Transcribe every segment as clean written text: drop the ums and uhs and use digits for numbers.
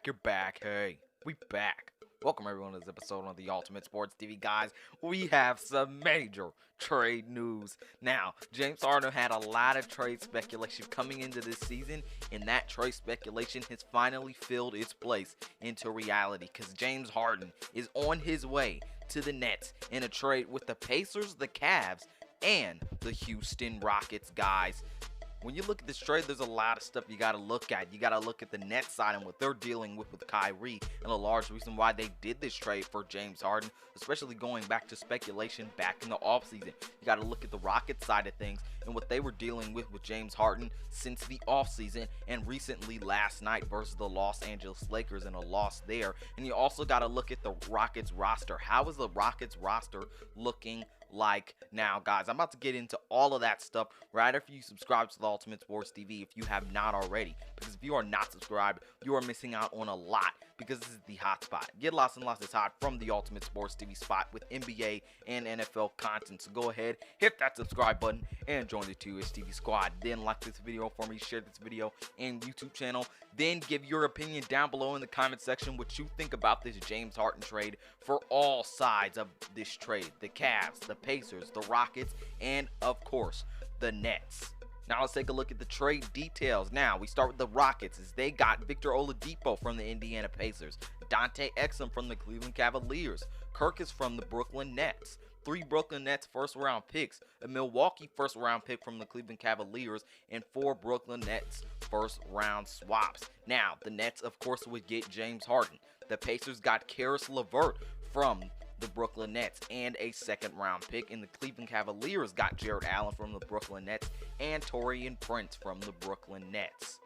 You're back. Hey, we back. Welcome everyone to this episode on the Ultimate Sports TV, guys. We have some major trade news. Now, James Harden had a lot of trade speculation coming into this season, and that trade speculation has finally filled its place into reality because James Harden is on his way to the Nets in a trade with the Pacers, the Cavs, and the Houston Rockets, guys. When you look at this trade, there's a lot of stuff you got to look at. You got to look at the Nets side and what they're dealing with Kyrie, and a large reason why they did this trade for James Harden, especially going back to speculation back in the offseason. You got to look at the Rockets side of things and what they were dealing with James Harden since the offseason and recently last night versus the Los Angeles Lakers and a loss there. And you also got to look at the Rockets roster. How is the Rockets roster looking like now, guys? I'm about to get into all of that stuff right after you subscribe to the Ultimate Sports TV if you have not already, because if you are not subscribed, you are missing out on a lot, because this is the hot spot. Get lots and lots of hot from the Ultimate Sports TV spot with NBA and NFL content. So go ahead, hit that subscribe button and join the 2STV squad. Then like this video for me, share this video and YouTube channel. Then give your opinion down below in the comment section what you think about this James Harden trade for all sides of this trade. The Cavs, the Pacers, the Rockets, and of course, the Nets. Now let's take a look at the trade details. Now we start with the Rockets, as they got Victor Oladipo from the Indiana Pacers, Dante Exum from the Cleveland Cavaliers, CIRCUS from the Brooklyn Nets, 3 Brooklyn Nets first round picks, a Milwaukee first round pick from the Cleveland Cavaliers, and 4 Brooklyn Nets first round swaps. Now the Nets of course would get James Harden. The Pacers got Caris LeVert from the Brooklyn Nets and a second round pick, and the Cleveland Cavaliers got Jared Allen from the Brooklyn Nets and Taurean Prince from the Brooklyn Nets.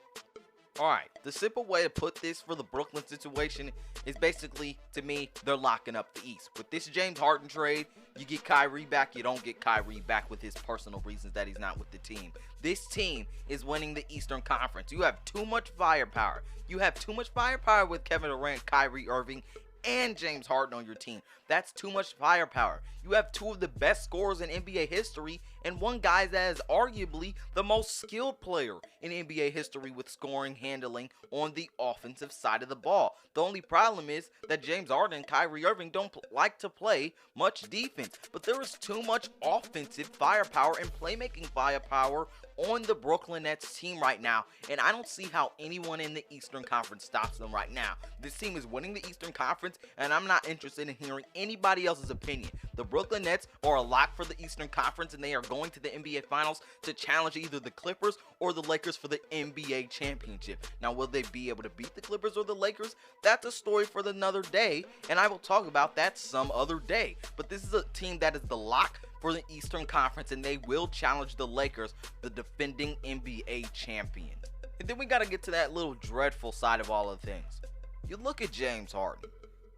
Alright, the simple way to put this for the Brooklyn situation is basically, to me, they're locking up the East. With this James Harden trade, you get Kyrie back, you don't get Kyrie back with his personal reasons that he's not with the team. This team is winning the Eastern Conference. You have too much firepower. You have too much firepower with Kevin Durant, Kyrie Irving, and James Harden on your team. That's too much firepower. You have 2 of the best scorers in NBA history and one guy that is arguably the most skilled player in NBA history with scoring, handling on the offensive side of the ball. The only problem is that James Harden and Kyrie Irving don't like to play much defense, but there is too much offensive firepower and playmaking firepower on the Brooklyn Nets team right now, and I don't see how anyone in the Eastern Conference stops them right now. This team is winning the Eastern Conference, and I'm not interested in hearing anybody else's opinion. The Brooklyn Nets are a lock for the Eastern Conference, and they are going to the NBA Finals to challenge either the Clippers or the Lakers for the NBA Championship. Now, will they be able to beat the Clippers or the Lakers? That's a story for another day, and I will talk about that some other day. But this is a team that is the lock for the Eastern Conference, and they will challenge the Lakers, the defending NBA champion. And then we got to get to that little dreadful side of all of things. You look at James Harden.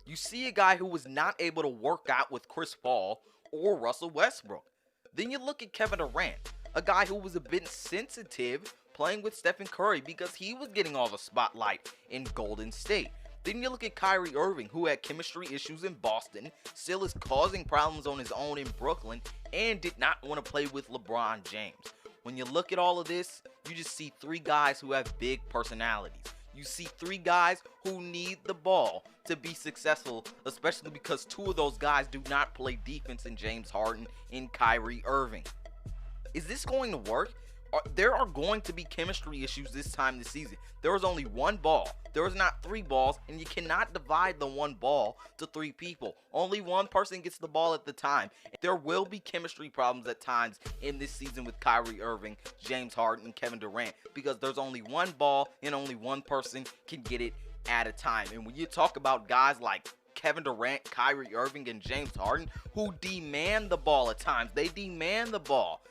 You see a guy who was not able to work out with Chris Paul or Russell Westbrook. Then you look at Kevin Durant, a guy who was a bit sensitive playing with Stephen Curry because he was getting all the spotlight in Golden State. Then you look at Kyrie Irving, who had chemistry issues in Boston, still is causing problems on his own in Brooklyn, and did not want to play with LeBron James. When you look at all of this, you just see 3 guys who have big personalities. You see 3 guys who need the ball to be successful, especially because 2 of those guys do not play defense in James Harden and Kyrie Irving. Is this going to work? There are going to be chemistry issues this time this season. There is only 1 ball. There is not 3 balls, and you cannot divide the 1 ball to 3 people. Only 1 person gets the ball at the time. There will be chemistry problems at times in this season with Kyrie Irving, James Harden, and Kevin Durant, because there's only 1 ball and only 1 person can get it at a time. And when you talk about guys like Kevin Durant, Kyrie Irving, and James Harden, who demand the ball at times, they demand the ball.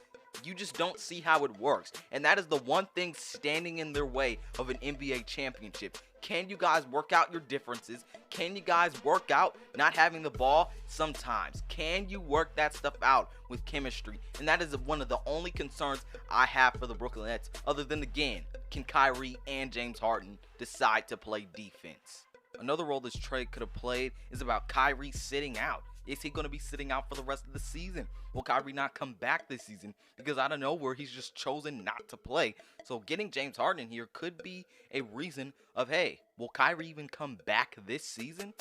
You just don't see how it works. And that is the one thing standing in their way of an NBA championship. Can you guys work out your differences? Can you guys work out not having the ball? Sometimes. Can you work that stuff out with chemistry? And that is one of the only concerns I have for the Brooklyn Nets. Other than, again, can Kyrie and James Harden decide to play defense? Another role this trade could have played is about Kyrie sitting out. Is he going to be sitting out for the rest of the season? Will Kyrie not come back this season? Because out of nowhere, he's just chosen not to play. So getting James Harden here could be a reason of, hey, will Kyrie even come back this season?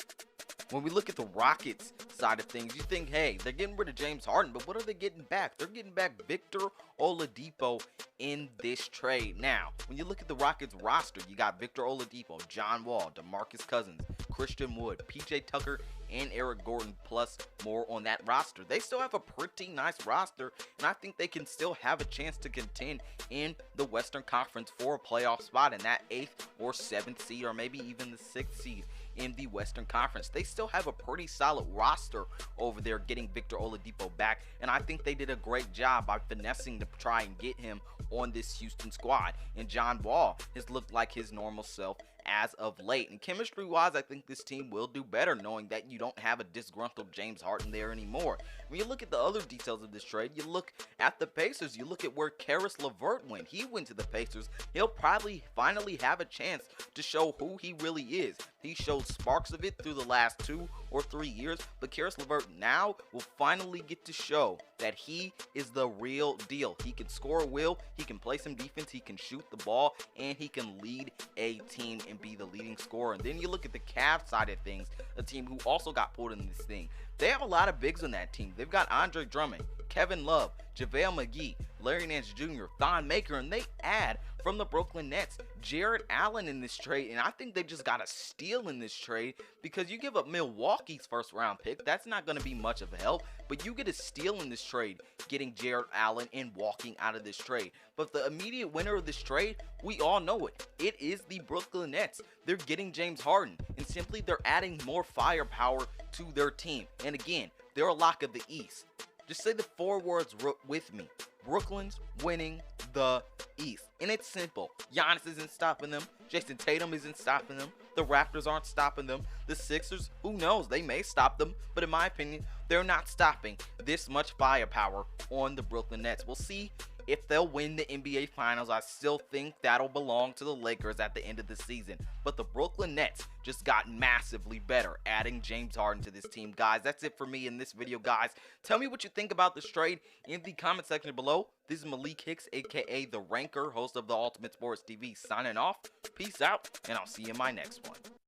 When we look at the Rockets side of things, you think, hey, they're getting rid of James Harden, but what are they getting back? They're getting back Victor Oladipo in this trade. Now, when you look at the Rockets roster, you got Victor Oladipo, John Wall, DeMarcus Cousins, Christian Wood, PJ Tucker, and Eric Gordon, plus more on that roster. They still have a pretty nice roster, and I think they can still have a chance to contend in the Western Conference for a playoff spot in that 8th or 7th seed, or maybe even the 6th seed in the Western Conference. They still have a pretty solid roster over there getting Victor Oladipo back, and I think they did a great job by finessing to try and get him on this Houston squad. And John Wall has looked like his normal self as of late. And chemistry wise, I think this team will do better knowing that you don't have a disgruntled James Harden there anymore. When you look at the other details of this trade, you look at the Pacers, you look at where Karis LeVert went. He went to the Pacers. He'll probably finally have a chance to show who he really is. He showed sparks of it through the last 2 or 3 years, but Karis LeVert now will finally get to show that he is the real deal. He can score at will, he can play some defense, he can shoot the ball, and he can lead a team and be the leading scorer. And then you look at the Cavs side of things, a team who also got pulled in this thing. They have a lot of bigs on that team. They've got Andre Drummond, Kevin Love, JaVale McGee, Larry Nance Jr., Thon Maker, and they add from the Brooklyn Nets Jarrett Allen in this trade. And I think they just got a steal in this trade because you give up Milwaukee's first round pick. That's not going to be much of a help, but you get a steal in this trade, getting Jarrett Allen and walking out of this trade. But the immediate winner of this trade, we all know it. It is the Brooklyn Nets. They're getting James Harden, and simply they're adding more firepower to their team. And again, they're a lock of the East. Just say the 4 words with me. Brooklyn's winning the East. And it's simple. Giannis isn't stopping them. Jason Tatum isn't stopping them. The Raptors aren't stopping them. The Sixers, who knows? They may stop them. But in my opinion, they're not stopping this much firepower on the Brooklyn Nets. We'll see if they'll win the NBA Finals. I still think that'll belong to the Lakers at the end of the season. But the Brooklyn Nets just got massively better adding James Harden to this team. Guys, that's it for me in this video, guys. Tell me what you think about this trade in the comment section below. This is Malik Hicks, aka The Ranker, host of the Ultimate Sports TV, signing off. Peace out, and I'll see you in my next one.